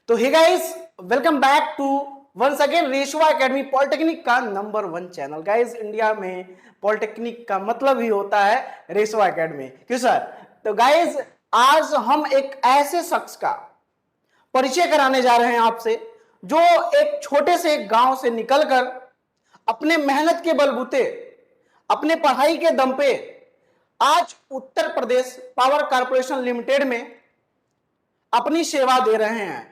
तो hey guys, welcome back to once again Reshwa Academy, polytechnic का number 1 चैनल। Guys, India में पॉलिटेक्निक का मतलब ही होता है रेशवा एकेडमी। क्यों सर? तो गाइस, आज हम एक ऐसे शख्स का परिचय कराने जा रहे हैं आपसे, जो एक छोटे से गांव से निकलकर अपने मेहनत के बलबूते, अपने पढ़ाई के दम पे आज Uttar Pradesh power corporation limited में अपनी सेवा दे रहे हैं।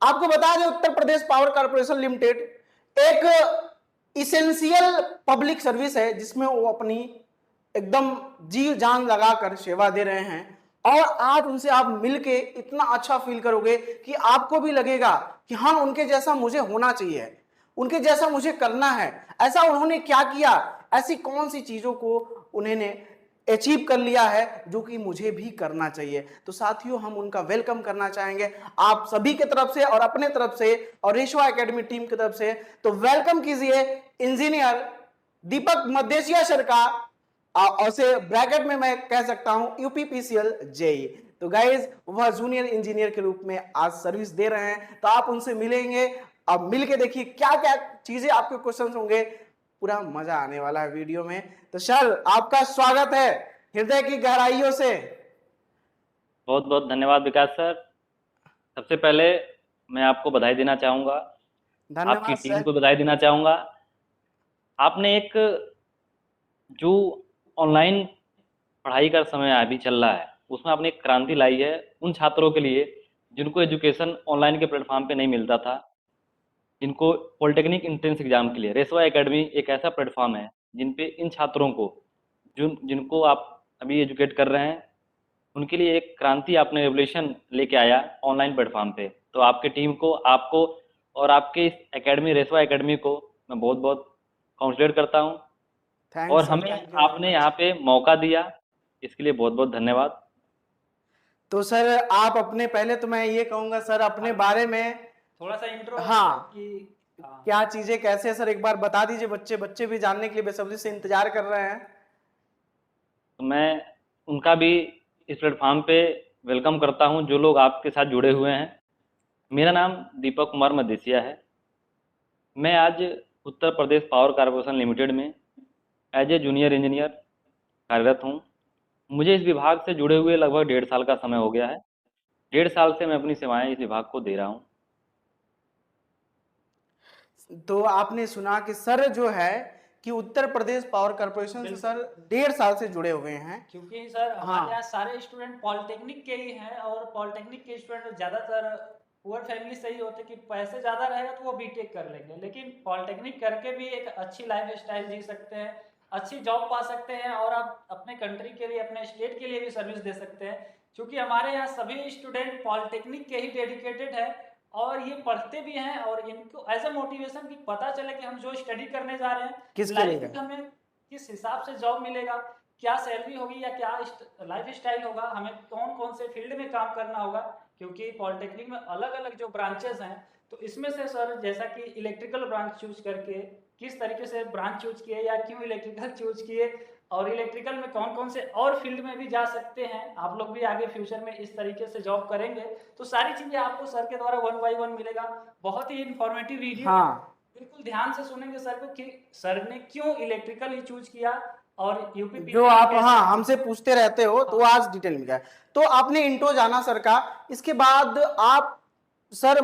आपको बता दें, Uttar Pradesh power corporation limited एक इसेंशियल पब्लिक सर्विस है, जिसमें वो अपनी एकदम जी जान लगाकर सेवा दे रहे हैं। और आज उनसे आप मिलके इतना अच्छा फील करोगे कि आपको भी लगेगा कि हाँ, उनके जैसा मुझे होना चाहिए, उनके जैसा मुझे करना है। ऐसा उन्होंने क्या किया, ऐसी कौन सी चीजों को उन्होंने अचीव कर लिया है जो कि मुझे भी करना चाहिए। तो साथियों, हम उनका वेलकम करना चाहेंगे आप सभी की तरफ से और अपने तरफ से और रेशवा एकेडमी टीम की तरफ से। तो वेलकम कीजिए इंजीनियर दीपक मदेशिया सर का, और से ब्रैकेट में मैं कह सकता हूं यूपीपीसीएल जेई। तो गाइज, वह जूनियर इंजीनियर के रूप में आज सर्विस दे रहे हैं। तो आप उनसे मिलेंगे, अब मिलके देखिए क्या क्या चीजें आपके क्वेश्चंस होंगे। पूरा मजा आने वाला है वीडियो में। तो सर, आपका स्वागत है हृदय की गहराइयों से। बहुत बहुत धन्यवाद विकास सर। सबसे पहले मैं आपको बधाई देना चाहूँगा, आपकी धन्यवाद टीम सर। को बधाई देना चाहूँगा। आपने एक जो ऑनलाइन पढ़ाई का समय अभी चल रहा है, उसमें आपने एक क्रांति लाई है उन छात्रों के लिए जिनको एजुकेशन ऑनलाइन के प्लेटफॉर्म पे नहीं मिलता था, जिनको पॉलिटेक्निक एंट्रेंस एग्जाम के लिए रेशवा एकेडमी एक ऐसा प्लेटफॉर्म है जिन पे इन छात्रों को जिनको आप अभी एजुकेट कर रहे हैं, उनके लिए एक क्रांति आपने रेवोल्यूशन लेके आया ऑनलाइन प्लेटफॉर्म पे। तो आपके टीम को, आपको और आपके इस एकेडमी रेशवा एकेडमी को मैं बहुत बहुत कॉन्ग्रेचुलेट करता हूँ। और थैंक्स सर, हमें थैंक यू वेरी आपने मच। यहाँ पे मौका दिया, इसके लिए बहुत बहुत धन्यवाद। तो सर, आप अपने, पहले तो मैं ये कहूंगा सर, अपने बारे में थोड़ा सा इंट्रो हाँ, कि क्या चीजें कैसे है सर, एक बार बता दीजिए। बच्चे बच्चे भी जानने के लिए बेसब्री से इंतजार कर रहे हैं। तो मैं उनका भी इस प्लेटफॉर्म पे वेलकम करता हूँ जो लोग आपके साथ जुड़े हुए हैं। मेरा नाम दीपक कुमार मदेसिया है। मैं आज Uttar Pradesh power corporation limited में एज ए जूनियर इंजीनियर कार्यरत हूँ। मुझे इस विभाग से जुड़े हुए लगभग 1.5 साल का समय हो गया है। 1.5 साल से मैं अपनी सेवाएं इस विभाग को दे रहा हूँ। तो आपने सुना कि सर जो है कि उत्तर प्रदेश पावर कॉर्पोरेशन से सर 1.5 साल से जुड़े हुए हैं। क्योंकि सर हाँ। हमारे यहाँ सारे स्टूडेंट पॉलिटेक्निक के ही हैं, और पॉलिटेक्निक के स्टूडेंट ज़्यादातर पुअर फैमिली से ही होते कि पैसे ज़्यादा रहेगा तो वो बीटेक कर लेंगे, लेकिन पॉलिटेक्निक करके भी एक अच्छी लाइफ स्टाइल जी सकते हैं, अच्छी जॉब पा सकते हैं, और आप अपने कंट्री के लिए, अपने स्टेट के लिए भी सर्विस दे सकते हैं। क्योंकि हमारे यहाँ सभी स्टूडेंट पॉलिटेक्निक के ही डेडिकेटेड है, और ये पढ़ते भी हैं, और इनको एज अ मोटिवेशन कि पता चले कि हम जो स्टडी करने जा रहे हैं किसके लिए? लाइफ में हमें किस हिसाब से जॉब मिलेगा, क्या सैलरी होगी, या क्या लाइफ स्टाइल होगा, हमें कौन कौन से फील्ड में काम करना होगा। क्योंकि पॉलिटेक्निक में अलग अलग जो ब्रांचेस हैं, तो इसमें से सर जैसा कि इलेक्ट्रिकल ब्रांच चूज करके किस तरीके से ब्रांच चूज किए, या क्यों इलेक्ट्रिकल चूज किए, और इलेक्ट्रिकल में कौन कौन से और फील्ड में भी जा सकते हैं, आप लोग भी आगे फ्यूचर में इस तरीके से जॉब करेंगे, तो सारी चीजें आपको सर के द्वारा 1 बाय 1 मिलेगा। बहुत ही इंफॉर्मेटिव वीडियो। हाँ, बिल्कुल ध्यान से सुनेंगे सर को कि सर ने क्यों इलेक्ट्रिकल ही चूज किया, और यूपी जो आप हाँ हमसे पूछते रहते हो, तो आज डिटेल में क्या है। तो आपने इंट्रो जाना सर का, इसके बाद आप सर,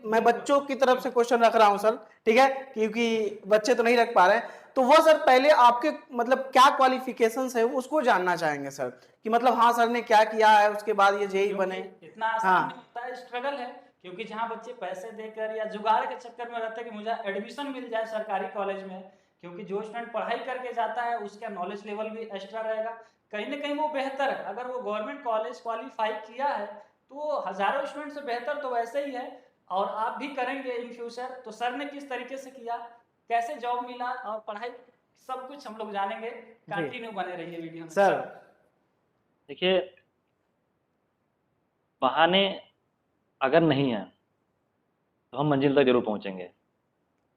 मैं बच्चों की तरफ से क्वेश्चन रख रहा हूं सर, ठीक है, क्योंकि बच्चे तो नहीं रख पा रहे हैं। तो वो सर, पहले आपके मतलब क्या क्वालिफिकेशंस है उसको जानना चाहेंगे सर, कि मतलब हाँ सर ने क्या किया है, उसके बाद ये जेई बने। इतना आसान नहीं होता है, स्ट्रगल है। क्योंकि जहाँ बच्चे पैसे देकर या जुगाड़ के चक्कर में रहते हैं कि मुझे एडमिशन मिल जाए सरकारी कॉलेज में, क्योंकि जो स्टूडेंट पढ़ाई करके जाता है उसका नॉलेज लेवल भी एक्स्ट्रा रहेगा, कहीं ना कहीं वो बेहतर है। अगर वो गवर्नमेंट कॉलेज क्वालिफाई किया है तो वो हजारों स्टूडेंट से बेहतर तो वैसे ही है, और आप भी करेंगे इन फ्यूचर। तो सर ने किस तरीके से किया, कैसे जॉब मिला, और पढ़ाई, सब कुछ हम लोग जानेंगे। कंटिन्यू बने रहिए वीडियो में सर। देखिए, बहाने अगर नहीं है तो हम मंजिल तक जरूर पहुंचेंगे।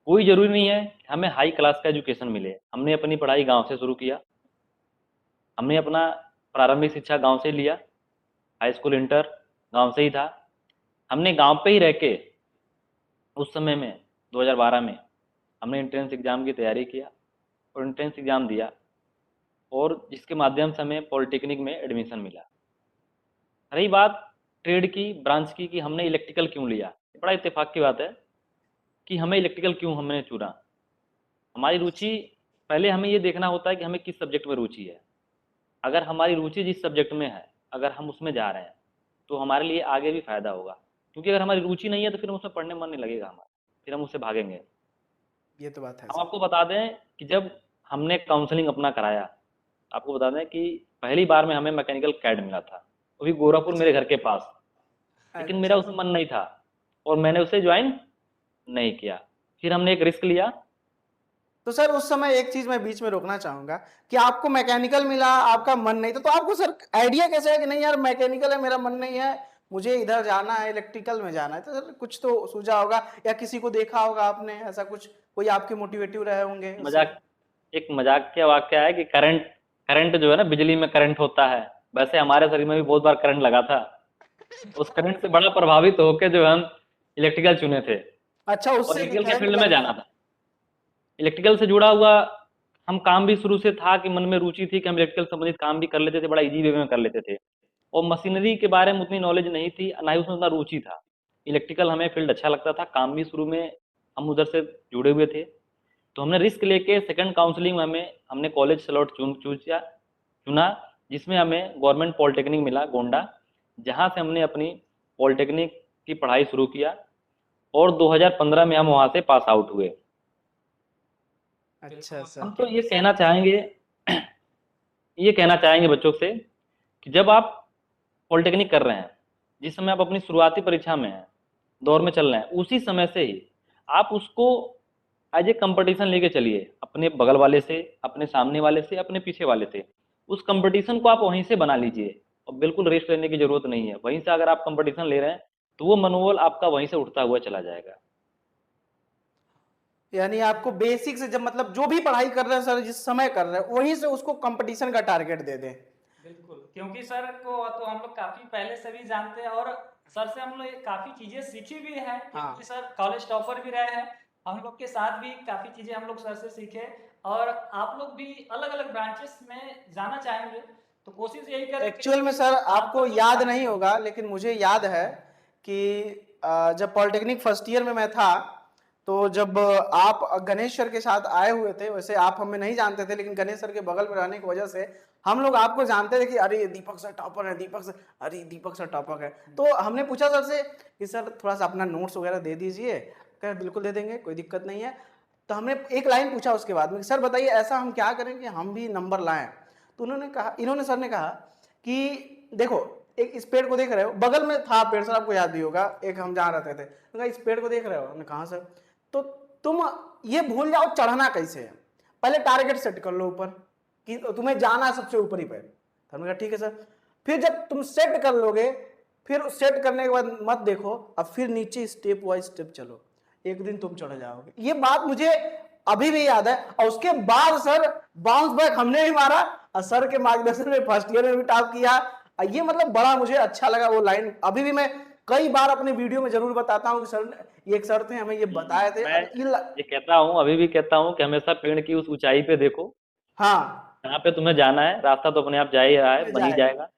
कोई जरूरी नहीं है कि हमें हाई क्लास का एजुकेशन मिले। हमने अपनी पढ़ाई गांव से शुरू किया। हमने अपना प्रारंभिक शिक्षा गांव से लिया। हाई स्कूल इंटर गांव से ही था। हमने गांव पे ही रह के उस समय में 2012 में हमने एंट्रेंस एग्ज़ाम की तैयारी किया और एंट्रेंस एग्ज़ाम दिया, और जिसके माध्यम से हमें पॉलिटेक्निक में एडमिशन मिला। रही बात ट्रेड की, ब्रांच की, कि हमने इलेक्ट्रिकल क्यों लिया, बड़ा इत्तेफाक की बात है कि हमें इलेक्ट्रिकल क्यों हमने चुना। हमारी रुचि, पहले हमें ये देखना होता है कि हमें किस सब्जेक्ट में रुचि है। अगर हमारी रुचि जिस सब्जेक्ट में है, अगर हम उसमें जा रहे हैं तो हमारे लिए आगे भी फ़ायदा होगा, क्योंकि अगर हमारी रुचि नहीं है तो फिर हम उसमें पढ़ने में मन नहीं लगेगा हमारा, फिर हम उससे भागेंगे। ये तो बात है हम सर। आपको बता दें कि जब हमने काउंसलिंग अपना कराया, आपको बता दें कि पहली बार में हमें मैकेनिकल कैड मिला था, वो भी गोरखपुर मेरे घर के पास। लेकिन मेरा अच्छा उसमें मन नहीं था और मैंने उसे ज्वाइन नहीं किया। फिर हमने एक रिस्क लिया। तो सर उस समय एक चीज मैं बीच में रोकना चाहूंगा कि आपको मैकेनिकल मिला, आपका मन नहीं था, तो आपको सर आइडिया कैसे है कि नहीं यार मैकेनिकल है, मेरा मन नहीं है, मुझे इधर जाना है, इलेक्ट्रिकल में जाना है? तो सर कुछ तो सूझा होगा या किसी को देखा होगा आपने, ऐसा कुछ कोई आपके मोटिवेटिव रहे होंगे उससे? मजाक, एक मजाक का वाक्य है कि करंट, करंट जो है ना, बिजली में करंट होता है, वैसे हमारे शरीर में भी बहुत बार करंट लगा था। उस करंट से बड़ा प्रभावित होकर जो हम इलेक्ट्रिकल चुने थे अच्छा, और उससे इलेक्ट्रिकल के करंट फील्ड में लगा जाना था। था। इलेक्ट्रिकल से जुड़ा हुआ हम काम भी शुरू से था कि मन में रुचि थी कि हम इलेक्ट्रिकल संबंधित काम भी कर लेते थे, बड़ा इजी वे में कर लेते थे। और मशीनरी के बारे में उतनी नॉलेज नहीं थी, ना ही उसमें उतना रुचि था। इलेक्ट्रिकल हमें फील्ड अच्छा लगता था, काम भी शुरू में हम उधर से जुड़े हुए थे। तो हमने रिस्क लेके सेकंड काउंसलिंग में हमने कॉलेज स्लॉट चुना, जिसमें हमें गवर्नमेंट पॉलिटेक्निक मिला गोंडा, जहाँ से हमने अपनी पॉलिटेक्निक की पढ़ाई शुरू किया और 2015 में हम वहाँ से पास आउट हुए। अच्छा हम सर। तो ये कहना चाहेंगे बच्चों से कि जब आप पॉलिटेक्निक कर रहे हैं, जिस समय आप अपनी शुरुआती परीक्षा में हैं, दौर में चल रहे हैं, उसी समय से ही आप उसको एज ए कंपटीशन लेके चलिए, अपने बगल वाले से, अपने सामने वाले से, अपने पीछे वाले से। उस कंपटीशन को आप वहीं से बना लीजिए और बिल्कुल रेस्ट लेने की जरूरत नहीं है। वहीं से अगर आप कंपटीशन ले रहे हैं तो वो मनोबल आपका वहीं से उठता हुआ चला जाएगा। यानी आपको बेसिक से, जब मतलब जो भी पढ़ाई कर रहे हैं सर, जिस समय कर रहे हैं वहीं से उसको कंपटीशन का टारगेट दे दें। बिल्कुल, क्योंकि सर को तो हम लोग काफी पहले से भी जानते हैं और सर से हम लोग काफी चीजें सीखी भी हैं, हाँ। क्योंकि सर कॉलेज टॉपर भी रहे हैं। हम लोग के साथ भी काफी चीजें हम लोग सर से सीखे, और आप लोग भी अलग अलग ब्रांचेस में जाना चाहेंगे तो कोशिश यही करें कि एक्चुअल में सर आपको जो याद चाहते नहीं हैं। होगा, लेकिन मुझे याद है कि जब पॉलिटेक्निक फर्स्ट ईयर में मैं था, तो जब आप गणेश सर के साथ आए हुए थे, वैसे आप हमें नहीं जानते थे, लेकिन गणेश सर के बगल में रहने की वजह से हम लोग आपको जानते थे कि अरे ये दीपक सर टॉपर है, दीपक सर, अरे दीपक सर टॉपर है। तो हमने पूछा सर से कि सर थोड़ा सा अपना नोट्स वगैरह दे दीजिए। कह बिल्कुल दे देंगे, कोई दिक्कत नहीं है। तो हमने एक लाइन पूछा उसके बाद में, सर बताइए ऐसा हम क्या करें कि हम भी नंबर लाएं? तो उन्होंने कहा, इन्होंने सर ने कहा कि देखो, एक इस पेड़ को देख रहे हो, बगल में था पेड़ सर, आपको याद भी होगा, एक हम जहाँ रहते थे, तो कहा इस पेड़ को देख रहे हो? हमने कहा सर। तो तुम ये भूल जाओ चढ़ना कैसे है, पहले टारगेट सेट कर लो ऊपर कि तुम्हें जाना है सबसे ऊपरी पे। तो हमने कहा ठीक है सर। फिर जब तुम सेट कर लोगे, फिर सेट करने के बाद मत देखो, अब फिर नीचे स्टेप वाइज स्टेप चलो, एक दिन तुम चढ़ जाओगे। ये बात मुझे अभी भी याद है। और उसके बाद सर बाउंस बैक हमने भी मारा, और सर के मार्गदर्शन में फर्स्ट ईयर में भी टॉप किया। और ये मतलब बड़ा मुझे अच्छा लगा वो लाइन, अभी भी मैं कई बार अपने वीडियो में जरूर बताता हूँ कि सर ये एक सर थे, हमें ये बताए थे। मैं और ये कहता हूँ, अभी भी कहता हूँ कि हमेशा पेड़ की उस ऊंचाई पे देखो हाँ, जहाँ पे तुम्हें जाना है। रास्ता तो अपने आप जा ही रहा है, में बन ही जाएगा। जाएगा।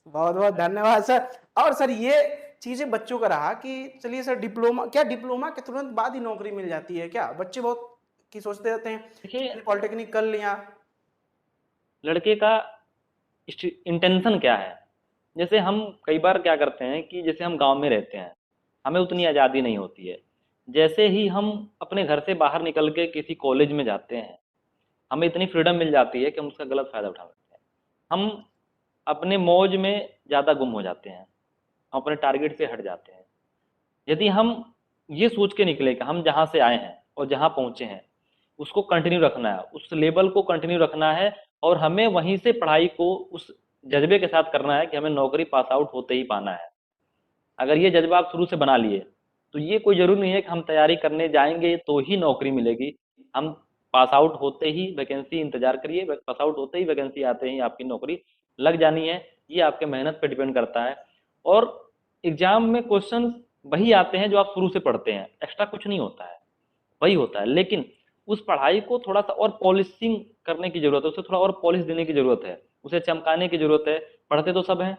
बहुत बहुत धन्यवाद सर। और सर ये चीजें बच्चों का रहा कि चलिए सर, डिप्लोमा, क्या डिप्लोमा के तुरंत बाद ही नौकरी मिल जाती है क्या? बच्चे बहुत की सोचते रहते हैं देखिए, कि पॉलिटेक्निक कर लिया। लड़के का इंटेंशन क्या है। जैसे हम कई बार क्या करते हैं कि जैसे हम गांव में रहते हैं, हमें उतनी आज़ादी नहीं होती है। जैसे ही हम अपने घर से बाहर निकल के किसी कॉलेज में जाते हैं, हमें इतनी फ्रीडम मिल जाती है कि हम उसका गलत फ़ायदा उठा सकते हैं। हम अपने मौज में ज़्यादा गुम हो जाते हैं, हम अपने टारगेट से हट जाते हैं। यदि हम ये सोच के निकले कि हम जहाँ से आए हैं और जहाँ पहुँचे हैं उसको कंटिन्यू रखना है, उस लेवल को कंटिन्यू रखना है, और हमें वहीं से पढ़ाई को उस जज्बे के साथ करना है कि हमें नौकरी पास आउट होते ही पाना है। अगर ये जज्बा आप शुरू से बना लिए तो ये कोई ज़रूरी नहीं है कि हम तैयारी करने जाएंगे तो ही नौकरी मिलेगी। हम पास आउट होते ही वैकेंसी इंतजार करिए, पास आउट होते ही वैकेंसी आते ही आपकी नौकरी लग जानी है। ये आपके मेहनत पे डिपेंड करता है। और एग्जाम में क्वेश्चन वही आते हैं जो आप शुरू से पढ़ते हैं, एक्स्ट्रा कुछ नहीं होता है, वही होता है। लेकिन उस पढ़ाई को थोड़ा सा और पॉलिशिंग करने की जरूरत है, उसे थोड़ा और पॉलिश देने की जरूरत है, उसे चमकाने की जरूरत है। पढ़ते तो सब हैं,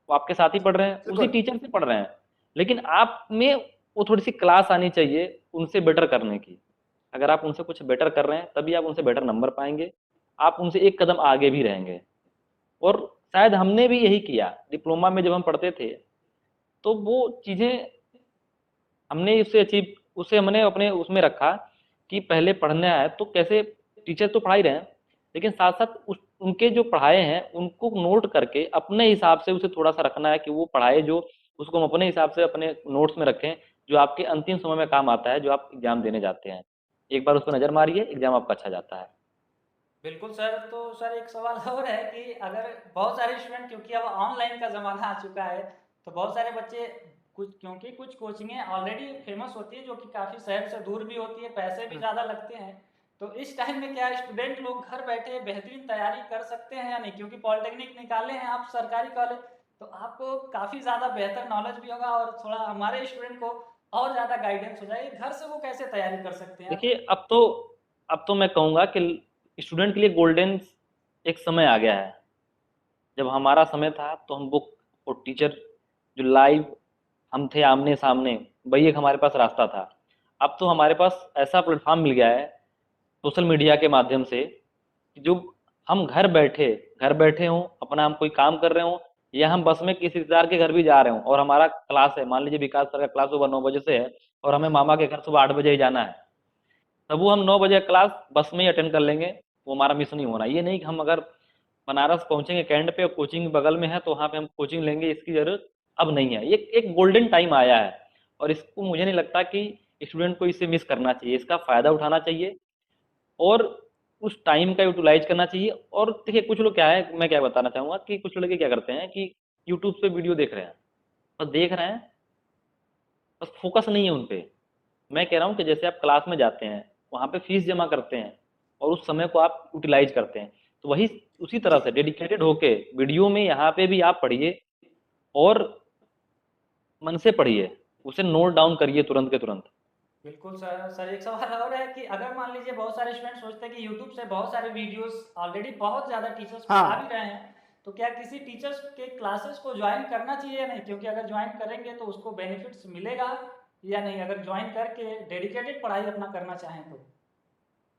वो आपके साथ ही पढ़ रहे हैं, उसी बिल्कुल। टीचर से पढ़ रहे हैं, लेकिन आप में वो थोड़ी सी क्लास आनी चाहिए उनसे बेटर करने की। अगर आप उनसे कुछ बेटर कर रहे हैं तभी आप उनसे बेटर नंबर पाएंगे, आप उनसे एक कदम आगे भी रहेंगे। और शायद हमने भी यही किया डिप्लोमा में जब हम पढ़ते थे, तो वो चीज़ें हमने उससे अचीव, उसे हमने अपने उसमें रखा कि पहले पढ़ना है तो कैसे, टीचर तो पढ़ा ही रहे हैं, लेकिन साथ साथ उनके जो पढ़ाए हैं उनको नोट करके अपने हिसाब से उसे थोड़ा सा रखना है कि वो पढ़ाए जो, उसको हम अपने हिसाब से अपने नोट्स में रखें, जो आपके अंतिम समय में काम आता है, जो आप एग्जाम देने जाते हैं। एक बार उस पर नज़र मारिए, एग्जाम आपका अच्छा जाता है। बिल्कुल सर। तो सर एक सवाल और है कि अगर बहुत सारे स्टूडेंट, क्योंकि अब ऑनलाइन का ज़माना आ चुका है, तो बहुत सारे बच्चे कुछ, क्योंकि कुछ कोचिंगें ऑलरेडी फेमस होती है जो कि काफ़ी शहर से दूर भी होती है, पैसे भी ज़्यादा लगते हैं, तो इस टाइम में क्या स्टूडेंट लोग घर बैठे बेहतरीन तैयारी कर सकते हैं या नहीं? क्योंकि पॉलिटेक्निक निकाले हैं आप सरकारी कॉलेज, तो आपको काफ़ी ज़्यादा बेहतर नॉलेज भी होगा और थोड़ा हमारे स्टूडेंट को और ज़्यादा गाइडेंस हो जाएगी। घर से वो कैसे तैयारी कर सकते हैं आप? देखिए अब तो मैं कहूँगा कि स्टूडेंट के लिए गोल्डन एक समय आ गया है। जब हमारा समय था तो हम बुक और टीचर जो लाइव हम थे आमने सामने, वही एक हमारे पास रास्ता था। अब तो हमारे पास ऐसा प्लेटफॉर्म मिल गया है सोशल मीडिया के माध्यम से कि जो हम घर बैठे हों, अपना हम कोई काम कर रहे हों, या हम बस में किसी रिश्तेदार के घर भी जा रहे हों और हमारा क्लास है, मान लीजिए विकास सर का क्लास सुबह 9 बजे से है और हमें मामा के घर सुबह 8 बजे ही जाना है, तब वो हम 9 बजे क्लास बस में ही अटेंड कर लेंगे। वो हमारा मिस नहीं होना। ये नहीं कि हम अगर बनारस पहुंचेंगे कैंट पे और कोचिंग बगल में है तो वहाँ पे हम कोचिंग लेंगे, इसकी जरूरत अब नहीं है। ये एक गोल्डन टाइम आया है और इसको मुझे नहीं लगता कि स्टूडेंट को इसे मिस करना चाहिए, इसका फ़ायदा उठाना चाहिए और उस टाइम का यूटिलाइज करना चाहिए। और देखिए कुछ लोग क्या है, मैं क्या बताना चाहूँगा कि कुछ लड़के क्या करते हैं कि यूट्यूब पे वीडियो देख रहे हैं, बस देख रहे हैं, बस फोकस नहीं है उन पे। मैं कह रहा हूँ कि जैसे आप क्लास में जाते हैं, वहाँ पे फीस जमा करते हैं और उस समय को आप यूटिलाइज करते हैं, तो वही उसी तरह जी। से डेडिकेटेड होके वीडियो में यहाँ पे भी आप पढ़िए और मन से पढ़िए, उसे नोट डाउन करिए तुरंत के तुरंत। बिल्कुल सर। सर एक सवाल और है कि अगर मान लीजिए बहुत सारे स्टूडेंट सोचते हैं कि यूट्यूब से बहुत सारे वीडियोस ऑलरेडी बहुत ज़्यादा टीचर्स पढ़ा भी हाँ, रहे हैं, तो क्या किसी टीचर्स के क्लासेस को ज्वाइन करना चाहिए या नहीं? क्योंकि अगर ज्वाइन करेंगे तो उसको बेनिफिट्स मिलेगा या नहीं, अगर ज्वाइन करके डेडिकेटेड पढ़ाई अपना करना चाहें तो?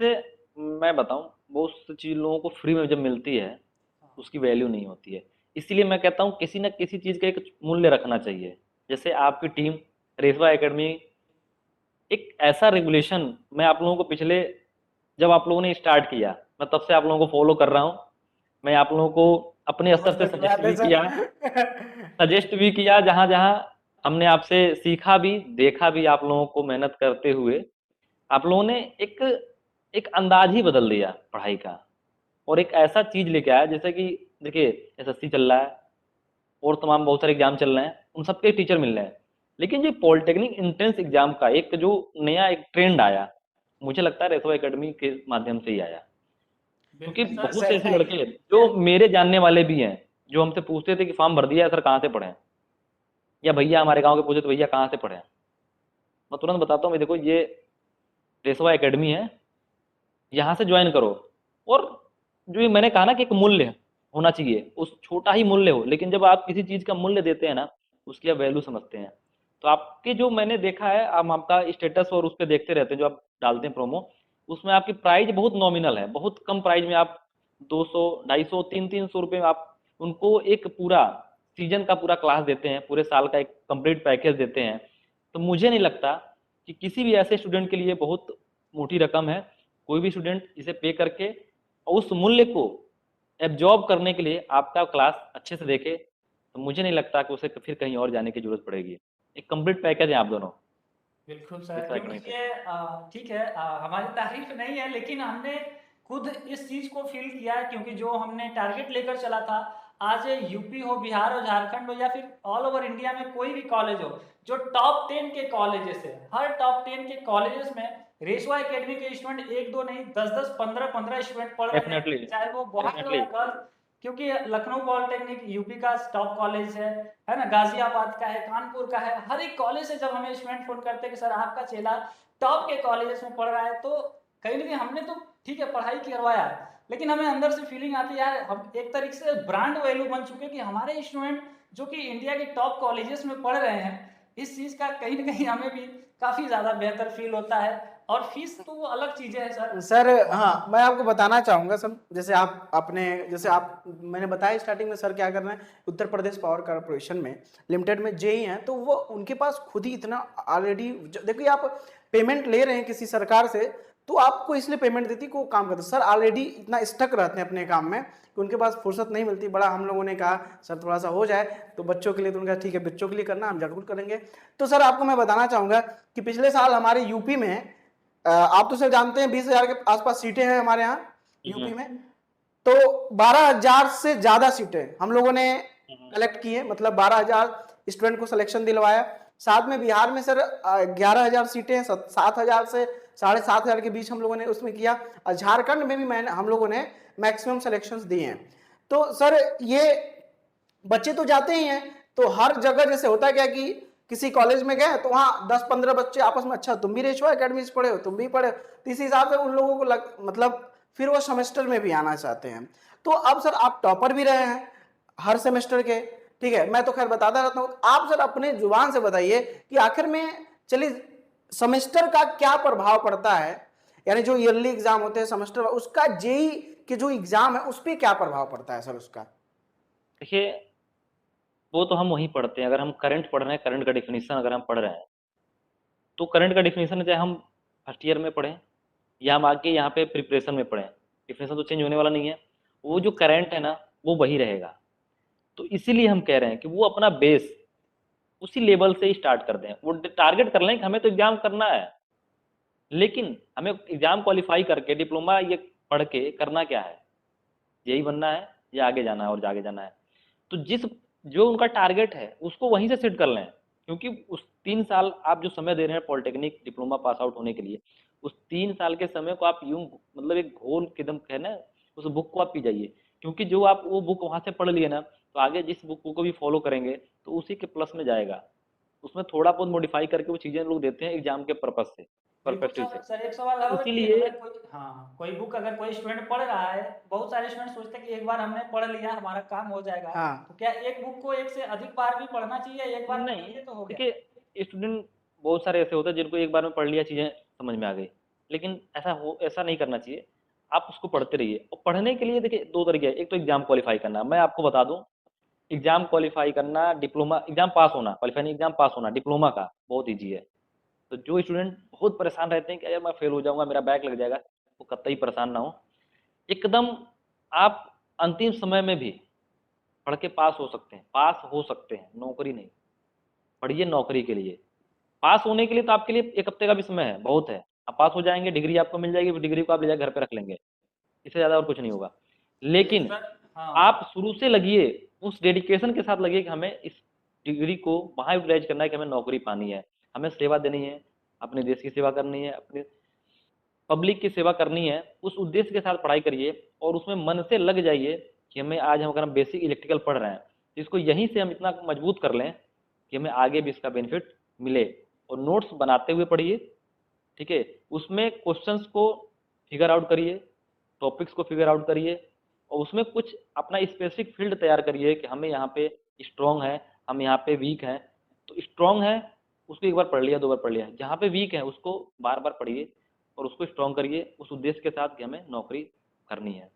से मैं बताऊं, बहुत सी चीज लोगों को फ्री में जब मिलती है हाँ। उसकी वैल्यू नहीं होती है। इसीलिए मैं कहता हूँ किसी न किसी चीज़ का एक मूल्य रखना चाहिए। जैसे आपकी टीम रेसवा एकेडमी, एक ऐसा रेगुलेशन, मैं आप लोगों को पिछले, जब आप लोगों ने स्टार्ट किया, मैं तब से आप लोगों को फॉलो कर रहा हूँ। मैं आप लोगों को अपने स्तर बहुत से बड़ी बात है सजेस्ट भी किया जहाँ जहाँ हमने आपसे सीखा भी, देखा भी आप लोगों को मेहनत करते हुए। आप लोगों ने एक एक अंदाज ही बदल दिया पढ़ाई का और एक ऐसा चीज लेके आया, जैसे कि देखिए एसएससी चल रहा है और तमाम बहुत सारे एग्जाम चल रहे हैं, उन सबके टीचर मिल रहे हैं, लेकिन जो पॉलिटेक्निक एंट्रेंस एग्जाम का एक जो नया एक ट्रेंड आया, मुझे लगता है रेसवा एकेडमी के माध्यम से ही आया। क्योंकि बिल्कुल सर। बहुत से सर ऐसे लड़के हैं जो मेरे जानने वाले भी हैं, जो हमसे पूछते थे कि फॉर्म भर दिया है सर, कहाँ से पढ़ें, या भैया हमारे गांव के पूछे तो भैया कहाँ से पढ़ें, मैं तुरंत बताता हूँ, देखो ये रेसवा एकेडमी है, यहाँ से ज्वाइन करो। और जो ये मैंने कहा ना कि एक मूल्य होना चाहिए, उस छोटा ही मूल्य हो, लेकिन जब आप किसी चीज का मूल्य देते हैं ना, उसकी आप वैल्यू समझते हैं। तो आपके जो मैंने देखा है, आप आपका स्टेटस और उस पर देखते रहते हैं जो आप डालते हैं प्रोमो, उसमें आपकी प्राइस बहुत नॉमिनल है, बहुत कम प्राइस में आप 200 250 300 रुपये में आप उनको एक पूरा सीजन का पूरा क्लास देते हैं, पूरे साल का एक कंप्लीट पैकेज देते हैं। तो मुझे नहीं लगता कि किसी भी ऐसे स्टूडेंट के लिए बहुत मोटी रकम है। कोई भी स्टूडेंट इसे पे करके और उस मूल्य को एब्जॉर्ब करने के लिए आपका क्लास अच्छे से देखे, तो मुझे नहीं लगता कि उसे फिर कहीं और जाने की जरूरत पड़ेगी। एक कंप्लीट पैकेज है आप दोनों बिल्कुल सर। रेसवा क्योंकि एकेडमी पे। ये ठीक है, हमारी तारीफ नहीं है, लेकिन हमने खुद इस चीज़ को फील किया है, क्योंकि जो हमने टारगेट लेकर चला था, आज यूपी हो, बिहार हो, झारखंड हो, या फिर ऑल ओवर इंडिया में कोई भी कॉलेज हो, जो टॉप 10 के कॉलेजेस है, हर टॉप 10 के कॉलेजेस में रेसवा एकेडमी के स्टूडेंट एक दो नहीं 10 10 15 15 स्टूडेंट पढ़ रहे हैं, डेफिनेटली, चाहे वो बॉयज हो डेफिनेटली। या गर्ल्स। क्योंकि लखनऊ पॉलिटेक्निक यूपी का टॉप कॉलेज है ना, गाजियाबाद का है, कानपुर का है, हर एक कॉलेज से जब हमें स्टूडेंट फोन करते हैं कि सर आपका चेला टॉप के कॉलेजेस में पढ़ रहा है, तो कहीं ना कहीं हमने तो ठीक है पढ़ाई करवाया, लेकिन हमें अंदर से फीलिंग आती है यार हम एक तरीके से ब्रांड वैल्यू बन चुके हैं कि हमारे स्टूडेंट जो कि इंडिया के टॉप कॉलेजेस में पढ़ रहे हैं, इस चीज़ का कहीं ना कहीं हमें भी काफ़ी ज़्यादा बेहतर फील होता है। और फीस तो वो अलग चीज़ें हैं सर। सर हाँ, मैं आपको बताना चाहूँगा सर, जैसे आप मैंने बताया स्टार्टिंग में सर क्या कर रहे हैं, उत्तर प्रदेश पावर कॉर्पोरेशन में लिमिटेड में जेई हैं, तो वो उनके पास खुद ही इतना ऑलरेडी, देखिए आप पेमेंट ले रहे हैं किसी सरकार से, तो आपको इसलिए पेमेंट देती कि वो काम करते, सर ऑलरेडी इतना स्टक रहते हैं अपने काम में कि उनके पास फुर्सत नहीं मिलती। बड़ा हम लोगों ने कहा सर थोड़ा सा हो जाए तो बच्चों के लिए, तो उनका ठीक है बच्चों के लिए करना हम जरूर करेंगे। तो सर आपको मैं बताना चाहूँगा कि पिछले साल हमारे यूपी में आप तो सर जानते हैं 20,000 के आसपास सीटें हैं हमारे यहाँ यूपी में, तो 12,000 से ज्यादा सीटें हम लोगों ने कलेक्ट की है, मतलब 12,000 स्टूडेंट को सिलेक्शन दिलवाया। साथ में बिहार में सर 11,000 सीटें, 7,000 से 7,500 के बीच हम लोगों ने उसमें किया, और झारखंड में भी हम लोगों ने मैक्सिमम सिलेक्शंस दिए हैं। तो सर ये बच्चे तो जाते ही हैं, तो हर जगह जैसे होता है क्या कि किसी कॉलेज में गए तो वहाँ 10-15 बच्चे आपस में, अच्छा तुम भी रेशवा एकेडमी से पढ़े हो, तुम भी पढ़े, तो इस हिसाब से उन लोगों को मतलब फिर वो सेमेस्टर में भी आना चाहते हैं। तो अब सर आप टॉपर भी रहे हैं हर सेमेस्टर के, ठीक है, मैं तो खैर बताता रहता हूँ, आप सर अपने जुबान से बताइए कि आखिर में चलिए सेमेस्टर का क्या प्रभाव पड़ता है, यानी जो ईयरली एग्जाम होते हैं सेमेस्टर, उसका जेई के जो एग्जाम है उस पर क्या प्रभाव पड़ता है सर उसका? देखिए वो तो हम वहीं पढ़ते हैं, अगर हम करंट पढ़ रहे हैं, करंट का डिफिनीशन अगर हम पढ़ रहे हैं, तो करंट का डिफिनीशन चाहे हम फर्स्ट ईयर में पढ़ें या हम आगे यहाँ पे प्रिपरेशन में पढ़ें, डिफिनीशन तो चेंज होने वाला नहीं है, वो जो करंट है ना वो वही रहेगा। तो इसीलिए हम कह रहे हैं कि वो अपना बेस उसी लेवल से ही स्टार्ट कर दें, वो टारगेट कर लें कि हमें तो एग्जाम करना है, लेकिन हमें एग्जाम क्वालिफाई करके डिप्लोमा ये पढ़ के करना क्या है, यही बनना है या आगे जाना है और आगे जाना है। तो जो उनका टारगेट है उसको वहीं से सेट कर लें, क्योंकि उस 3 साल आप जो समय दे रहे हैं पॉलिटेक्निक डिप्लोमा पास आउट होने के लिए, उस 3 साल के समय को आप यूं मतलब एक घोल के दम है ना, उस बुक को आप पी जाइए, क्योंकि जो आप वो बुक वहां से पढ़ लिए ना, तो आगे जिस बुक को भी फॉलो करेंगे तो उसी के प्लस में जाएगा। उसमें थोड़ा बहुत मॉडिफाई करके वो चीजें लोग देते हैं एग्जाम के पर्पज से, बिल्कुल परस्पेक्टिव से। सर, एक सवाल तो और कि इसीलिए अगर कोई, हाँ, कोई बुक अगर कोई स्टूडेंट पढ़ रहा है, बहुत सारे स्टूडेंट सोचते हैं कि एक बार हमने पढ़ लिया हमारा काम हो जाएगा, हाँ तो क्या एक बुक को एक से अधिक बार भी पढ़ना चाहिए, एक बार पढ़ नहीं, लिए तो हो गया? देखिए स्टूडेंट बहुत सारे ऐसे होते हैं जिनको एक बार में पढ़ लिया चीज़ें समझ में आ गई, लेकिन ऐसा नहीं करना चाहिए। आप उसको पढ़ते रहिए, और पढ़ने के लिए देखिए दो तरीके हैं, एक तो एग्जाम क्वालिफाई करना, मैं आपको बता दूं, एग्जाम क्वालिफाई करना, डिप्लोमा एग्जाम पास होना, क्वालिफाई नहीं एग्जाम पास होना डिप्लोमा का बहुत ईजी है। तो जो स्टूडेंट बहुत परेशान रहते हैं कि यार मैं फेल हो जाऊंगा, मेरा बैक लग जाएगा, वो कतई परेशान ना हो, एकदम आप अंतिम समय में भी पढ़ के पास हो सकते हैं, पास हो सकते हैं, नौकरी नहीं। पढ़िए नौकरी के लिए, पास होने के लिए तो आपके लिए 1 हफ्ते का भी समय है, बहुत है, आप पास हो जाएंगे, डिग्री आपको मिल जाएगी, डिग्री को आप ले जाकर घर पे रख लेंगे, इससे ज़्यादा और कुछ नहीं होगा। लेकिन सर हाँ, आप शुरू से लगिए, उस डेडिकेशन के साथ लगिए कि हमें इस डिग्री को वहाँ यूटिलाइज करना है कि हमें नौकरी पानी है, हमें सेवा देनी है, अपने देश की सेवा करनी है, अपने पब्लिक की सेवा करनी है, उस उद्देश्य के साथ पढ़ाई करिए और उसमें मन से लग जाइए कि हमें आज हम अगर हम बेसिक इलेक्ट्रिकल पढ़ रहे हैं, तो इसको यहीं से हम इतना मजबूत कर लें कि हमें आगे भी इसका बेनिफिट मिले। और नोट्स बनाते हुए पढ़िए, ठीक है, उसमें क्वेश्चंस को फिगर आउट करिए, टॉपिक्स को फिगर आउट करिए, और उसमें कुछ अपना स्पेसिफिक फील्ड तैयार करिए कि हमें यहाँ पे स्ट्रॉन्ग है, हम यहाँ पे वीक हैं। तो स्ट्रॉन्ग है उसको एक बार पढ़ लिया, 2 बार पढ़ लिया, जहाँ पे वीक है उसको बार बार पढ़िए और उसको स्ट्रॉन्ग करिए उस उद्देश्य के साथ कि हमें नौकरी करनी है।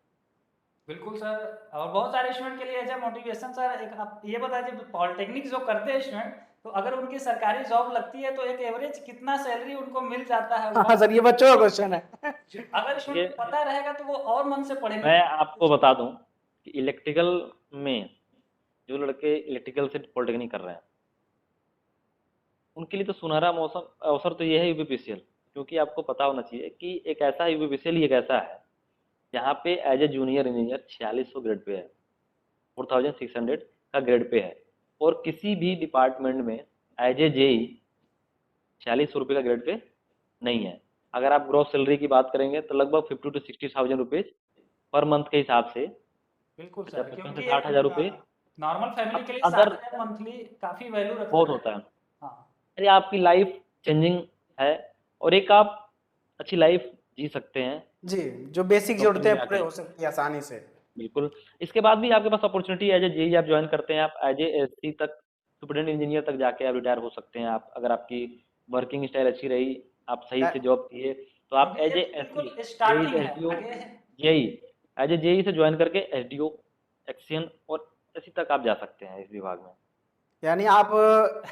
बिल्कुल सर। और बहुत सारे स्टूडेंट के लिए एज ए मोटिवेशन सर, एक आप ये बता दीजिए, पॉलिटेक्निक जो करते हैं स्टूडेंट, तो अगर उनकी सरकारी जॉब लगती है तो एक एवरेज कितना सैलरी उनको मिल जाता है हाँ सर, ये बच्चों का क्वेश्चन है। अगर ये स्टूडेंट पता रहेगा तो वो और मन से पढ़ेंगे। मैं आपको बता दूं कि इलेक्ट्रिकल में जो लड़के इलेक्ट्रिकल से पॉलिटेक्निक कर रहे हैं, उनके लिए तो सुनहरा मौसम अवसर तो ये है यूपीपीसीएल, क्योंकि आपको पता होना चाहिए कि एक ऐसा यूपीपीसीएल एक ऐसा है जहाँ पे as a junior engineer 4600 grade pay है, 4600 का ग्रेड पे है, और किसी भी डिपार्टमेंट में एज ए जेई 4600 रुपये का ग्रेड पे नहीं है। अगर आप ग्रॉस सैलरी की बात करेंगे तो लगभग 50 to 60 thousand rupees per month के हिसाब से बिल्कुल अच्छा, सर, 55 से क्योंकि 60,000 रुपए। नॉर्मल फैमिली अब के लिए अगर 60,000 मंथली काफी वैल्यू बहुत रखता है। होता है, हाँ, अरे आपकी लाइफ चेंजिंग है, और एक आप अच्छी लाइफ जी सकते हैं जी, जो बेसिक कंपनी ज़रूरतें में पूरे आके। हो सकती है आसानी से। बिल्कुल। इसके बाद भी आपके पास अपॉर्चुनिटी एज़ ए जेईई आप जॉइन करते हैं, आप एज़ ए एससी तक सुपरडेंट इंजीनियर तक जाके आप रिटायर हो सकते हैं आप, अगर आपकी वर्किंग स्टाइल अच्छी रही, आप सही अ, से जॉब किए, तो आप क्योंकि ये एज़ ए तो एससी, बिल्कुल जेईई स्टार्टिंग से है, एसडीओ, आगे जेईई, एज़ ए जेईई से जॉइन करके एसडीओ, एक्सियन और एसई तक आप जा सकते हैं इस विभाग में। यानी आप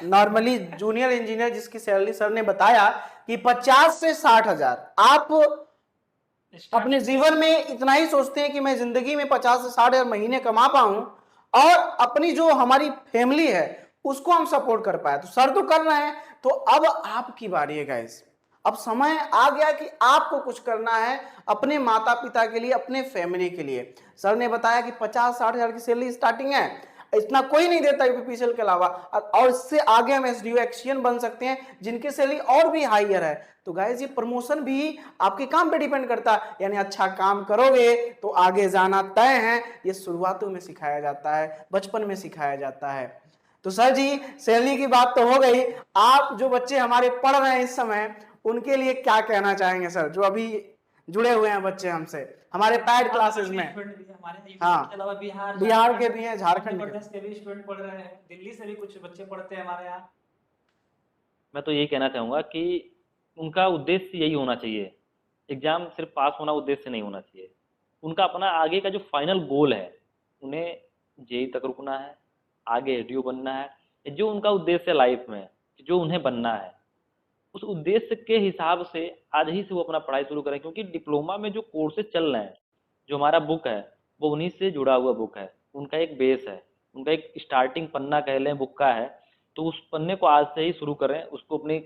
नॉर्मली जूनियर इंजीनियर जिसकी सैलरी सर ने बताया कि 50 से 60,000, आप अपने स्टार्टिंग जीवन में इतना ही सोचते हैं कि मैं जिंदगी में 50 से 60,000 महीने कमा पाऊं और अपनी जो हमारी फैमिली है उसको हम सपोर्ट कर पाए। तो सर तो कर रहे हैं, तो अब आपकी बारी है गाइस। अब समय आ गया कि आपको कुछ करना है अपने माता पिता के लिए, अपने फैमिली के लिए। सर ने बताया कि 50-60,000 की सैलरी स्टार्टिंग है, इतना कोई नहीं देता यूपीपीसीएल के अलावा, और इससे आगे हम एसडीओ एक्सियन बन सकते हैं जिनकी सैलरी और भी हाईयर है। तो गाइस ये प्रमोशन भी आपके काम पे डिपेंड करता है, यानी अच्छा काम करोगे तो आगे जाना तय है। ये शुरुआतों में सिखाया जाता है, बचपन में सिखाया जाता है। तो सर जी, सैलरी की बात तो हो गई, आप जो बच्चे हमारे पढ़ रहे हैं इस समय उनके लिए क्या कहना चाहेंगे सर, जो अभी जुड़े हुए हैं बच्चे हमसे हमारे पैड क्लासेस में? स्टूडेंट भी है हमारे यूपी हाँ, के अलावा बिहार, बिहार के झारखंड, भी हैं, झारखंड मध्य के। प्रदेश के भी स्टूडेंट पढ़ रहे हैं, दिल्ली से भी कुछ बच्चे पढ़ते हैं हमारे यहाँ। मैं तो यही कहना चाहूँगा कि उनका उद्देश्य यही होना चाहिए, एग्ज़ाम सिर्फ पास होना उद्देश्य नहीं होना चाहिए। उनका अपना आगे का जो फाइनल गोल है, उन्हें जेईई तक रुकना है, आगे एसडीओ बनना है, जो उनका उद्देश्य है लाइफ में, जो उन्हें बनना है, उस उद्देश्य के हिसाब से आज ही से वो अपना पढ़ाई शुरू करें। क्योंकि डिप्लोमा में जो कोर्सेज चल रहे हैं, जो हमारा बुक है, वो उन्हीं से जुड़ा हुआ बुक है, उनका एक बेस है, उनका एक स्टार्टिंग पन्ना कह लें बुक का है। तो उस पन्ने को आज से ही शुरू करें, उसको अपनी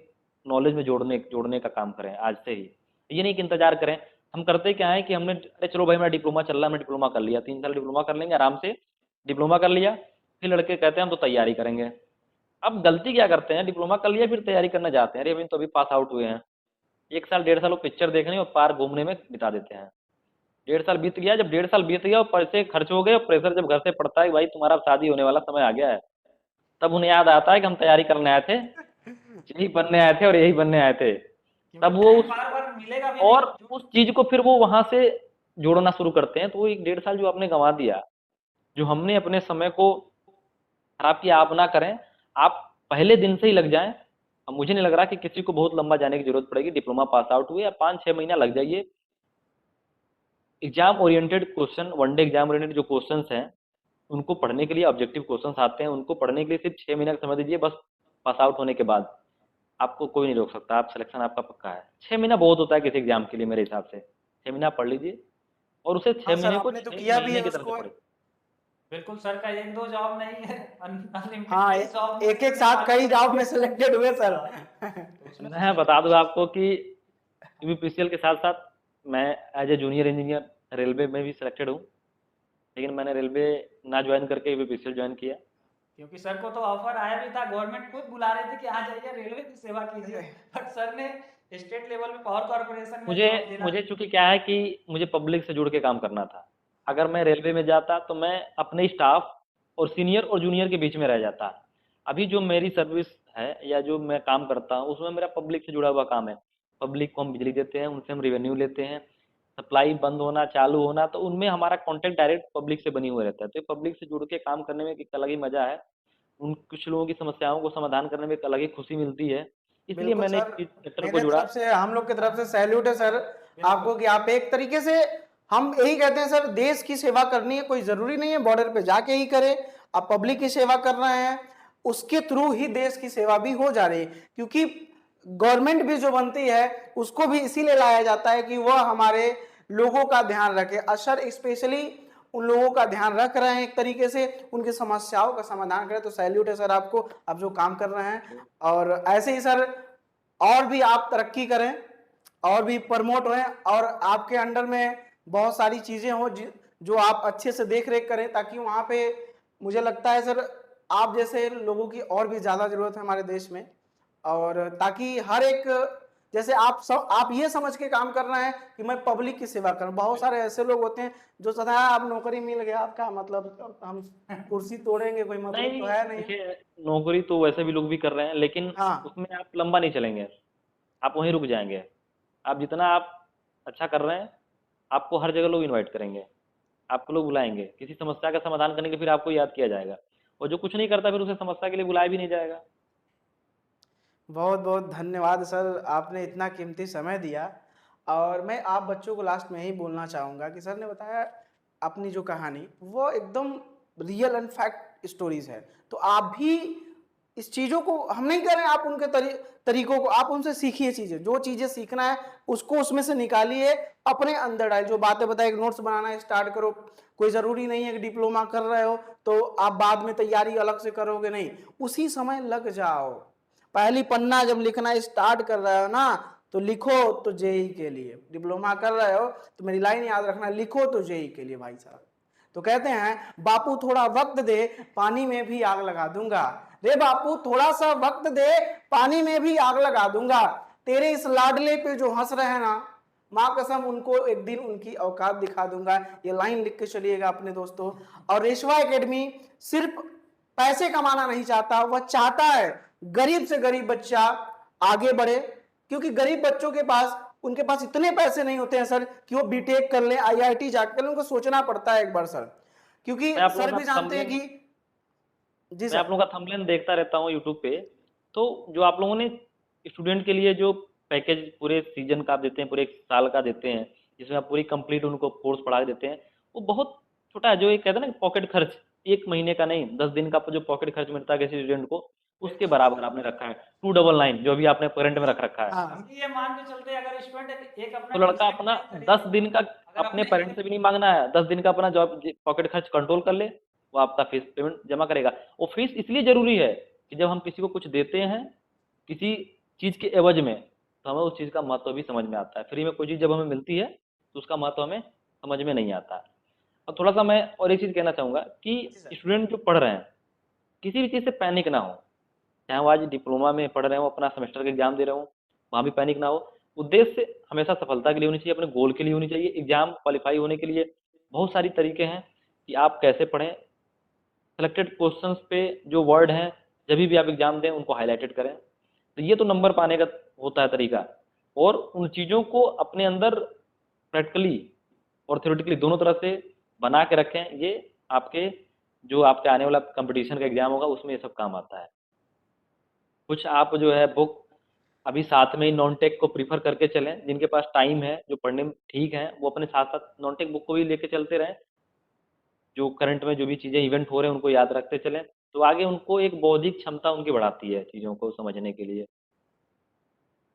नॉलेज में जोड़ने जोड़ने का काम करें आज से ही। ये नहीं कि इंतजार करें। हम करते क्या है कि हमने, अरे चलो भाई मेरा डिप्लोमा चल रहा है, हमने डिप्लोमा कर लिया, 3 साल डिप्लोमा कर लेंगे आराम से, डिप्लोमा कर लिया, फिर लड़के कहते हैं हम तो तैयारी करेंगे। अब गलती क्या करते हैं, डिप्लोमा कर लिया फिर तैयारी करने जाते हैं, अरे अभी तो अभी पास आउट हुए हैं, 1 साल 1.5 साल वो पिक्चर देखने और पार घूमने में बिता देते हैं। 1.5 साल बीत गया, जब 1.5 साल बीत गया और पैसे खर्च हो गए और प्रेशर जब घर से पड़ता है कि भाई तुम्हारा शादी होने वाला समय आ गया है, तब उन्हें याद आता है कि हम तैयारी करने आए थे, यही बनने आए थे और यही बनने आए थे। क्योंकि तब वो टाइम उस बार बार मिलेगा भी और नहीं जो। उस चीज को फिर वो वहां से जोड़ना शुरू करते हैं। तो वो 1.5 साल जो आपने गंवा दिया, जो हमने अपने समय को खराब किया, आप ना करें। आप पहले दिन से ही लग जाएं। अब मुझे नहीं लग रहा कि किसी को बहुत लंबा जाने की जरूरत पड़ेगी, डिप्लोमा पास आउट हुए या 5-6 महीना लग जाइए। Exam oriented question, one day exam oriented जो क्वेश्चंस हैं, उनको पढ़ने के लिए, ऑब्जेक्टिव क्वेश्चंस आते हैं, उनको पढ़ने के लिए सिर्फ 6 महीना का समय दीजिए बस। पास आउट होने के बाद आपको कोई नहीं रोक सकता, आप सिलेक्शन आपका पक्का है। 6 महीना बहुत होता है किसी एग्जाम के लिए मेरे हिसाब से। 6 महीना पढ़ लीजिए और उसे हाँ 6 सर, महीने को आपने तो 6 किया भी महीने है की तरह से उसको। पढ़े। बिल्कुल सर का एक दो जॉब नहीं है, अनलिमिटेड हाँ, कई जॉब में एक एक अपने साथ मालिक कई से जॉब में रिक्वेस्ट करके। सिलेक्टेड हुए सर। तो उसमें तो मैं सर बता दूं आपको कि यूपीपीसीएल के साथ साथ मैं as a junior engineer railway में भी सिलेक्टेड हूँ, लेकिन मैंने रेलवे ना ज्वाइन करके यूपीपीसीएल ज्वाइन किया। क्योंकि सर को तो ऑफर आया भी था, गवर्नमेंट खुद बुला रहे थे कि आ जाइए रेलवे की सेवा कीजिए, बट सर ने स्टेट लेवल में पावर कॉर्पोरेशन में मुझे जॉब देना। मुझे चूंकि क्या है कि मुझे पब्लिक से जुड़ के काम करना था। अगर मैं रेलवे में जाता तो मैं अपने स्टाफ और सीनियर और जूनियर के बीच में रह जाता। अभी जो मेरी सर्विस है या जो मैं काम करता हूँ, उसमें मेरा पब्लिक से जुड़ा हुआ काम है। पब्लिक को हम बिजली देते हैं, उनसे हम रेवेन्यू लेते हैं, सप्लाई बंद होना चालू होना, तो उनमें हमारा कॉन्टेक्ट डायरेक्ट पब्लिक से बनी हुआ रहता है। तो पब्लिक से जुड़ के काम करने में एक अलग ही मजा है। उन कुछ लोगों की समस्याओं को समाधान करने में एक अलग ही खुशी मिलती है। इसलिए बिल्कुल मैंने सर, इस सेक्टर को मेरे जुड़ा। तरफ से, हम लोग की तरफ से सैल्यूट है सर आपको, कि आप एक तरीके से, हम यही कहते हैं सर, देश की सेवा करनी है, कोई जरूरी नहीं है बॉर्डर पे जाके ही करे। आप पब्लिक की सेवा कर रहे हैं, उसके थ्रू ही देश की सेवा भी हो जा रही है। क्योंकि गवर्नमेंट भी जो बनती है उसको भी इसीलिए लाया जाता है कि वह हमारे लोगों का ध्यान रखे। सर स्पेशली उन लोगों का ध्यान रख रहे हैं, एक तरीके से उनकी समस्याओं का समाधान करें। तो सैल्यूट है सर आपको, आप जो काम कर रहे हैं। और ऐसे ही सर और भी आप तरक्की करें और भी प्रमोट हों, और आपके अंडर में बहुत सारी चीजें हो जो आप अच्छे से देख रेख करें, ताकि वहां पे, मुझे लगता है सर आप जैसे लोगों की और भी ज्यादा जरूरत है हमारे देश में। और ताकि हर एक जैसे आप ये समझ के काम कर रहे हैं कि मैं पब्लिक की सेवा करूं। बहुत सारे ऐसे लोग होते हैं जो सदा आप नौकरी मिल गया, आपका मतलब हम कुर्सी तोड़ेंगे, कोई मतलब तो नहीं, है नहीं। देखिए नौकरी तो वैसे भी लोग भी कर रहे हैं, लेकिन हाँ, उसमें आप लंबा नहीं चलेंगे, आप वहीं रुक जाएंगे। आप जितना आप अच्छा कर रहे हैं, आपको हर जगह लोग इनवाइट करेंगे, आपको लोग बुलाएंगे, किसी समस्या का समाधान करने के लिए फिर आपको याद किया जाएगा। और जो कुछ नहीं करता फिर उसे समस्या के लिए बुलाया भी नहीं जाएगा। बहुत बहुत धन्यवाद सर, आपने इतना कीमती समय दिया। और मैं आप बच्चों को लास्ट में यही बोलना चाहूँगा कि सर ने बताया अपनी जो कहानी वो एकदम रियल एंड फैक्ट स्टोरीज है। तो आप भी इस चीज़ों को, हम नहीं कह रहे हैं आप उनके तरीकों को, आप उनसे सीखिए चीज़ें, जो चीज़ें सीखना है उसको उसमें से निकालिए, अपने अंदर डालिए। जो बातें बताए, नोट्स बनाना स्टार्ट करो। कोई ज़रूरी नहीं है कि डिप्लोमा कर रहे हो तो आप बाद में तैयारी अलग से करोगे, नहीं, उसी समय लग जाओ। पहली पन्ना जब लिखना स्टार्ट कर रहे हो ना, तो लिखो तो जेई के लिए। डिप्लोमा कर रहे हो तो मेरी लाइन याद रखना, लिखो तो जेई के लिए भाई साहब। तो कहते हैं बापू थोड़ा वक्त दे, पानी में भी आग लगा दूंगा। रे बापू थोड़ा सा वक्त दे, पानी में भी आग लगा दूंगा। तेरे इस लाडले पे जो हंस रहे हैं ना, माँ कसम उनको एक दिन उनकी औकात दिखा दूंगा। ये लाइन लिख के चलिएगा अपने दोस्तों। और रेशवा एकेडमी सिर्फ पैसे कमाना नहीं चाहता, वह चाहता है गरीब से गरीब बच्चा आगे बढ़े। क्योंकि गरीब बच्चों के पास, उनके पास इतने पैसे नहीं होते हैं सर कि वो बीटेक कर लें, आईआईटी जाकर कर लें, उनको सोचना पड़ता है एक बार सर। क्योंकि मैं आप सर लोगों भी का जानते हैं थंबनेल कि, जी मैं आप सर। लोगों का थंबनेल देखता रहता हूँ यूट्यूब पे। तो जो आप लोगों ने स्टूडेंट के लिए जो पैकेज पूरे सीजन का आप देते हैं, पूरे एक साल का देते हैं, जिसमें आप पूरी कंप्लीट उनको कोर्स पढ़ा देते हैं, वो बहुत छोटा है। जो एक कहते हैं ना पॉकेट खर्च, एक महीने का नहीं, 10 दिन का जो पॉकेट खर्च मिलता है किसी स्टूडेंट को, उसके बिल्कुल बराबर आपने रखा है। 299 जो अभी आपने करंट में रख रखा है। हाँ, हम भी ये मान के चलते हैं, अगर स्टूडेंट एक अपना तो फीस लड़का अपना सेक्रीफाई करे, 10 दिन का अगर अपने अपने पेरेंट्स से भी नहीं मांगना है, 10 दिन का अपना जॉब पॉकेट खर्च कंट्रोल कर ले, वो आपका फीस पेमेंट जमा करेगा। वो फीस इसलिए जरूरी है कि जब हम किसी को कुछ देते हैं किसी चीज के एवज में, तो हमें उस चीज का महत्व भी समझ में आता है। फ्री में कोई चीज जब हमें मिलती है तो उसका महत्व हमें समझ में नहीं आता है। अब थोड़ा सा मैं और एक चीज कहना चाहूंगा कि जी सर। स्टूडेंट जो पढ़ रहे हैं, किसी भी चीज से पैनिक ना हो। चाहे वो आज डिप्लोमा में पढ़ रहे हो, अपना सेमेस्टर का एग्जाम दे रहे हो, वहाँ भी पैनिक ना हो। उद्देश्य हमेशा सफलता के लिए होनी चाहिए, अपने गोल के लिए होनी चाहिए। एग्जाम क्वालिफाई होने के लिए बहुत सारी तरीके हैं कि आप कैसे पढ़ें। सिलेक्टेड क्वेश्चंस पे जो वर्ड हैं, जब भी आप एग्जाम दें उनको हाईलाइटेड करें। तो ये तो नंबर पाने का होता है तरीका। और उन चीज़ों को अपने अंदर प्रैक्टिकली और थ्योरेटिकली दोनों तरह से बना के रखें। ये आपके जो आपके आने वाला कंपटीशन का एग्जाम होगा उसमें ये सब काम आता है। कुछ आप जो है बुक अभी साथ में ही नॉन टेक को प्रीफर करके चलें। जिनके पास टाइम है, जो पढ़ने में ठीक है, वो अपने साथ साथ नॉन टेक बुक को भी लेके चलते रहें। जो करंट में जो भी चीज़ें इवेंट हो रहे हैं उनको याद रखते चलें, तो आगे उनको एक बौद्धिक क्षमता उनकी बढ़ाती है चीज़ों को समझने के लिए।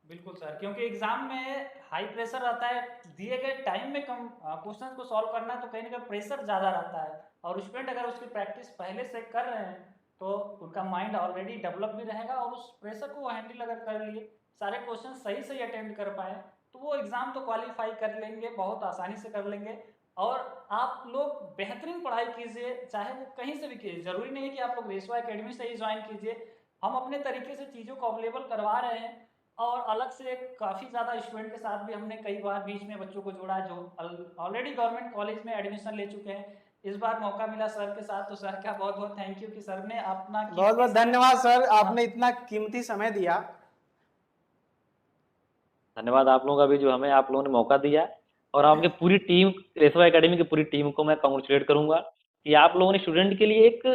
बिल्कुल सर, क्योंकि एग्जाम में हाई प्रेशर रहता है, दिए गए टाइम में कम क्वेश्चन को सॉल्व करना है, तो कहीं ना कहीं प्रेशर ज़्यादा रहता है। और स्टूडेंट अगर उसकी प्रैक्टिस पहले से कर रहे हैं तो उनका माइंड ऑलरेडी डेवलप भी रहेगा, और उस प्रेशर को वो हैंडल अगर कर लिए, सारे क्वेश्चन सही सही अटेम्प्ट कर पाए, तो वो एग्ज़ाम तो क्वालिफाई कर लेंगे, बहुत आसानी से कर लेंगे। और आप लोग बेहतरीन पढ़ाई कीजिए, चाहे वो कहीं से भी कीजिए, ज़रूरी नहीं है कि आप लोग रेशवा एकेडमी से ही ज्वाइन कीजिए। हम अपने तरीके से चीज़ों को अवेलेबल करवा रहे हैं। और अलग से काफ़ी ज़्यादा स्टूडेंट के साथ भी हमने कई बार बीच में बच्चों को जोड़ा जो ऑलरेडी गवर्नमेंट कॉलेज में एडमिशन ले चुके हैं। इस बार मौका मिला सर के साथ, तो सर का बहुत बहुत थैंक यू कि सर ने अपना बहुत कीमती बहुत समय। धन्यवाद सर, हाँ, आपने इतना कीमती समय दिया। धन्यवाद आप लोगों का भी, जो हमें आप लोगों ने मौका दिया। और आपकी पूरी टीम, रेसवा एकेडमी की पूरी टीम को मैं कॉन्ग्रेचुलेट करूंगा कि आप लोगों ने स्टूडेंट के लिए एक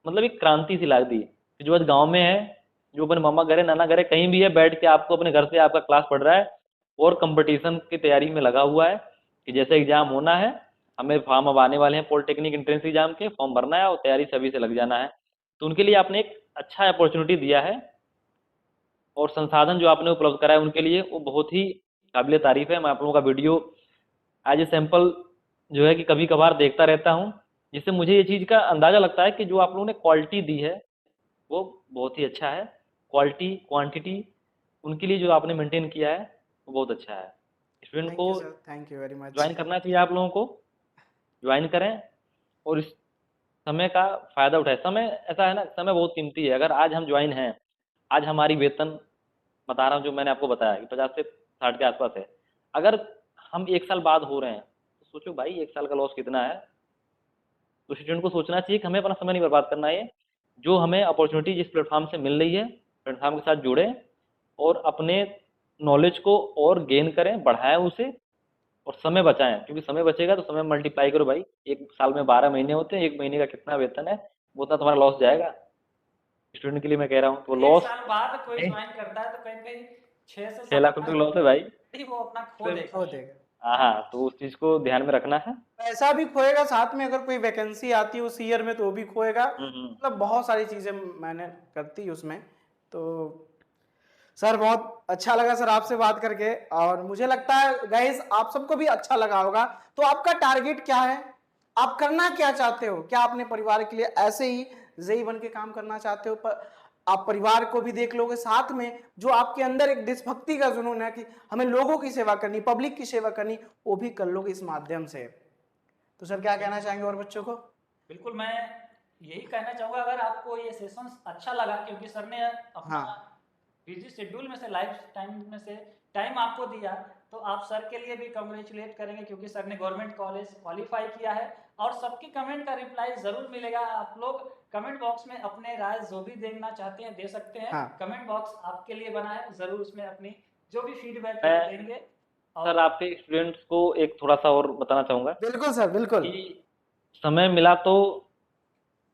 मतलब एक क्रांति सी ला दी। कि जो आज गांव में है, जो अपने मामा घरे नाना घरे कहीं भी है, बैठ के आपको अपने घर से आपका क्लास पढ़ रहा है और कंपटीशन की तैयारी में लगा हुआ है कि जैसे एग्जाम होना है, हमें फॉर्म अब आने वाले हैं पॉलिटेक्निक एंट्रेंस एग्जाम के, फॉर्म भरना है और तैयारी सभी से लग जाना है। तो उनके लिए आपने एक अच्छा अपॉर्चुनिटी दिया है। और संसाधन जो आपने उपलब्ध कराए उनके लिए वो बहुत ही काबिल तारीफ है। मैं आप लोगों का वीडियो एज ए सैंपल जो है कि कभी कभार देखता रहता हूँ, जिससे मुझे ये चीज़ का अंदाज़ा लगता है कि जो आप लोगों ने क्वालिटी दी है वो बहुत ही अच्छा है। क्वालिटी क्वांटिटी उनके लिए जो आपने मेंटेन किया है वो बहुत अच्छा है। स्टूडेंट थैंक को you sir, thank you very much. Join करना चाहिए, आप लोगों को ज्वाइन करें और इस समय का फ़ायदा उठाएं। समय ऐसा है ना, समय बहुत कीमती है। अगर आज हम ज्वाइन हैं, आज हमारी वेतन बता रहा हूँ जो मैंने आपको बताया कि 50 से 60 के आसपास है। अगर हम 1 साल बाद हो रहे हैं तो सोचो भाई 1 साल का लॉस कितना है। तो स्टूडेंट को सोचना चाहिए कि हमें अपना समय नहीं बर्बाद करना है। जो हमें अपॉर्चुनिटी जिस प्लेटफॉर्म से मिल रही है प्लेटफॉर्म के साथ जुड़ें और अपने नॉलेज को और गेन करें, बढ़ाएं उसे और समय बचाएं, क्योंकि समय बचेगा तो समय मल्टीप्लाई करो भाई। एक साल में 12 महीने होते हैं, एक महीने का कितना वेतन है वो उतना तुम्हारा लॉस जाएगा। स्टूडेंट के लिए मैं कह रहा हूँ तो एक लॉस साल बाद कोई ज्वाइन करता है तो कहीं कहीं 6 से 6 लाख रुपए 7 का लॉस है भाई। लाख ही वो अपना खो सिर्फ देगा। हो देगा। हाँ हाँ, तो उस चीज को ध्यान में रखना है। पैसा भी खोएगा, साथ में अगर कोई वैकेंसी आती है उस ईयर में तो वो भी खोएगा। हम्म। मतलब बहुत सारी चीजें मैंने करती उसमें। तो सर बहुत अच्छा लगा सर आपसे बात करके, और मुझे लगता है गाइस आप सबको भी अच्छा लगा होगा। तो आपका टारगेट क्या है, आप करना क्या चाहते हो? क्या अपने परिवार के लिए ऐसे ही जेई बन के काम करना चाहते हो? पर आप परिवार को भी देख लोगे, साथ में जो आपके अंदर एक देशभक्ति का जुनून है कि हमें लोगों की सेवा करनी, पब्लिक की सेवा करनी, वो भी कर लोगे इस माध्यम से। तो सर क्या कहना चाहेंगे और बच्चों को? बिल्कुल, मैं यही कहना चाहूँगा, अगर आपको ये सेशन अच्छा लगा, क्योंकि सर ने अपना हाँ बिजी शेड्यूल में से लाइफ टाइम में से टाइम आपको दिया, तो आप सर के लिए भी कंग्रेचुलेट करेंगे, क्योंकि सर ने गवर्नमेंट कॉलेज क्वालिफाई किया है। और सबकी कमेंट का रिप्लाई ज़रूर मिलेगा। आप लोग कमेंट बॉक्स में अपने राय जो भी देना चाहते हैं दे सकते हैं। हाँ कमेंट बॉक्स आपके लिए बना है, ज़रूर उसमें अपनी जो भी फीडबैक है वो मैं देंगे। सर और आपके स्टूडेंट्स को एक थोड़ा सा और बताना चाहूंगा बिल्कुल सर बिल्कुल। कि समय मिला तो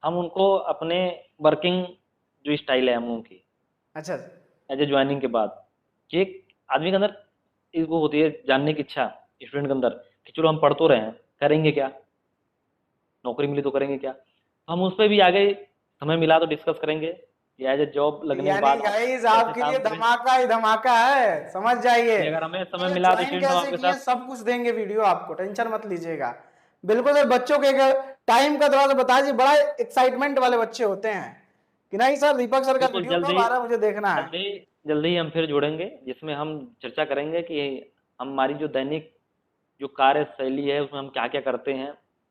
हम उनको अपने वर्किंग जो स्टाइल है हम लोगों की अच्छा एज ए ज्वाइनिंग के बाद, कि एक आदमी के अंदर वो होती है जानने की इच्छा स्टूडेंट के अंदर कि चलो हम पढ़ तो रहे हैं, करेंगे क्या, नौकरी मिली तो करेंगे क्या। तो हम उस पर भी आगे समय मिला तो डिस्कस करेंगे कि एज ए जॉब लगने के यानी बाद हम गाइस कैसे आपके लिए काम करें। धमाका ही धमाका है, समझ जाइए। कि अगर हमें समय मिला तो ज्वाइन स्टूडेंट हम कैसे आपके किए साथ। सब कुछ देंगे वीडियो आपको, टेंशन मत लीजिएगा। बिल्कुल सर, बच्चों के टाइम का थोड़ा सा बता दीजिए, बड़ा एक्साइटमेंट वाले बच्चे होते हैं कि नहीं सर दीपक सर का बिल्कुल वीडियो कब जल्दी आ रहा है, मुझे देखना है। जल्दी जल्दी हम फिर जुड़ेंगे, जिसमें हम चर्चा करेंगे कि हमारी जो दैनिक जो कार्य शैली है उसमें हम क्या क्या करते हैं,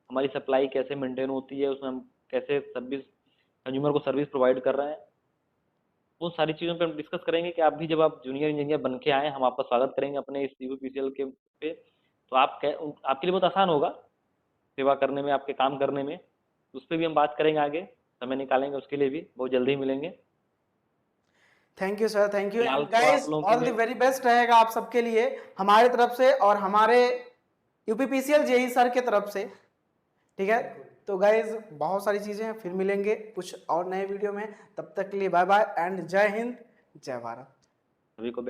हमारी सप्लाई कैसे मेंटेन होती है, उसमें हम कैसे सर्विस कंज्यूमर को सर्विस प्रोवाइड कर रहे हैं। वो सारी चीज़ों पे हम डिस्कस करेंगे कि आप भी जब आप जूनियर इंजीनियर बन के आए हम आपका स्वागत करेंगे अपने इस यूपीसीएल के पे। तो आपके लिए बहुत आसान होगा सेवा करने में, आपके काम करने में। उस पर भी हम बात करेंगे आगे, समय निकालेंगे उसके लिए भी, बहुत जल्दी ही मिलेंगे। Thank you sir, thank you फिलहाल एंड तो आप गाइस लोगों के ऑल द लिए वेरी बेस्ट रहेगा आप सबके लिए हमारे तरफ से और हमारे यूपीपीसीएल जेई सर के तरफ से। ठीक है, तो गाइज बहुत सारी चीजें हैं, फिर मिलेंगे कुछ और नए वीडियो में। तब तक के लिए बाय बाय एंड जय हिंद, जय भारत। सभी को